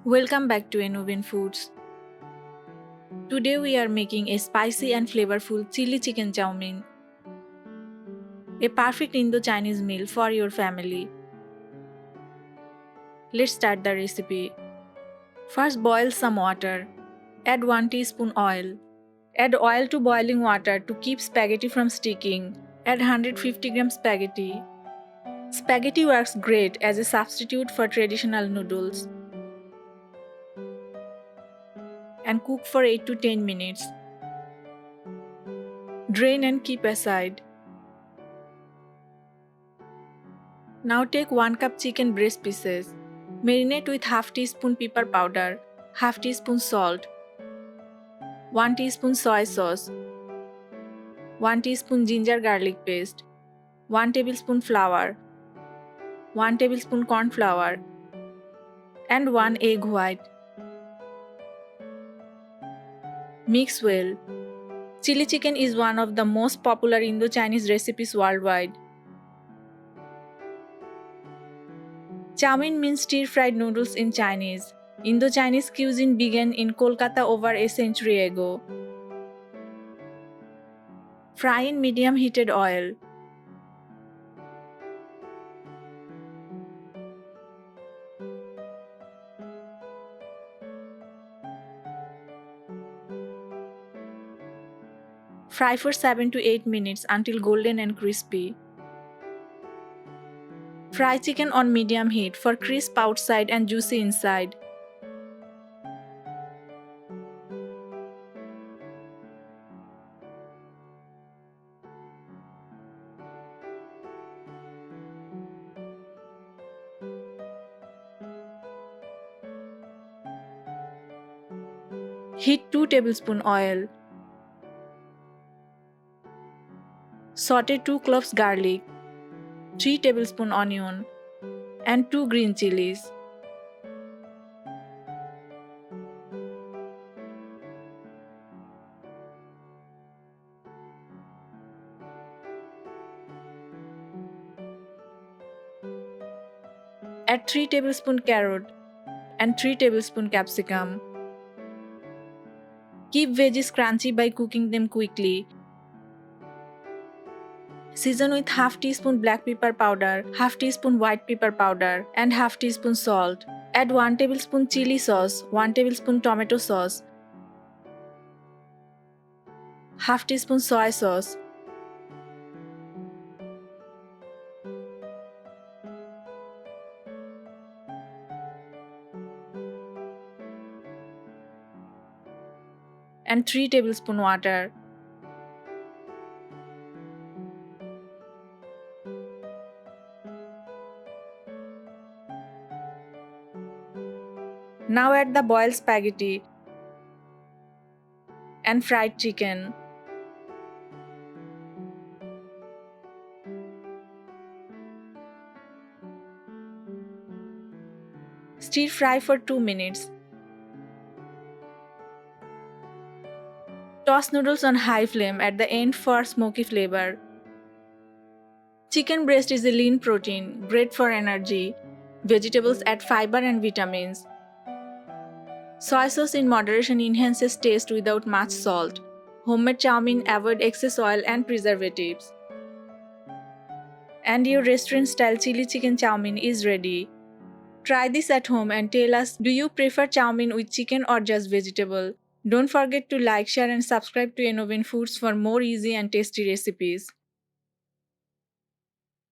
Welcome back to Innovin Foods. Today we are making a spicy and flavorful chili chicken chow mein, a perfect Indo-Chinese meal for your family. Let's start the recipe. First boil some water. Add 1 teaspoon oil. Add oil to boiling water to keep spaghetti from sticking. Add 150 grams spaghetti. Spaghetti works great as a substitute for traditional noodles. And cook for 8 to 10 minutes. Drain and keep aside. Now take 1 cup chicken breast pieces. Marinate with half teaspoon pepper powder, half teaspoon salt, 1 teaspoon soy sauce, 1 teaspoon ginger garlic paste, 1 tablespoon flour, 1 tablespoon corn flour, and 1 egg white. Mix well. Chili chicken is one of the most popular Indo-Chinese recipes worldwide. Chow mein means stir-fried noodles in Chinese. Indo-Chinese cuisine began in Kolkata over a century ago. Fry in medium heated oil. Fry for 7 to 8 minutes until golden and crispy. Fry chicken on medium heat for crisp outside and juicy inside. Heat 2 tablespoon oil. Saute 2 cloves garlic, 3 tablespoon onion, and 2 green chilies. Add 3 tablespoon carrot and 3 tablespoon capsicum. Keep veggies crunchy by cooking them quickly. Season with half teaspoon black pepper powder, half teaspoon white pepper powder, and half teaspoon salt. Add 1 tablespoon chili sauce, 1 tablespoon tomato sauce, half teaspoon soy sauce, and 3 tablespoon water. Now add the boiled spaghetti and fried chicken. Stir fry for 2 minutes. Toss noodles on high flame at the end for smoky flavor. Chicken breast is a lean protein, great for energy. Vegetables add fiber and vitamins. Soy sauce in moderation enhances taste without much salt. Homemade chow mein avoid excess oil and preservatives. And your restaurant-style chili chicken chow mein is ready. Try this at home and tell us, do you prefer chow mein with chicken or just vegetable? Don't forget to like, share and subscribe to Innovin Foods for more easy and tasty recipes.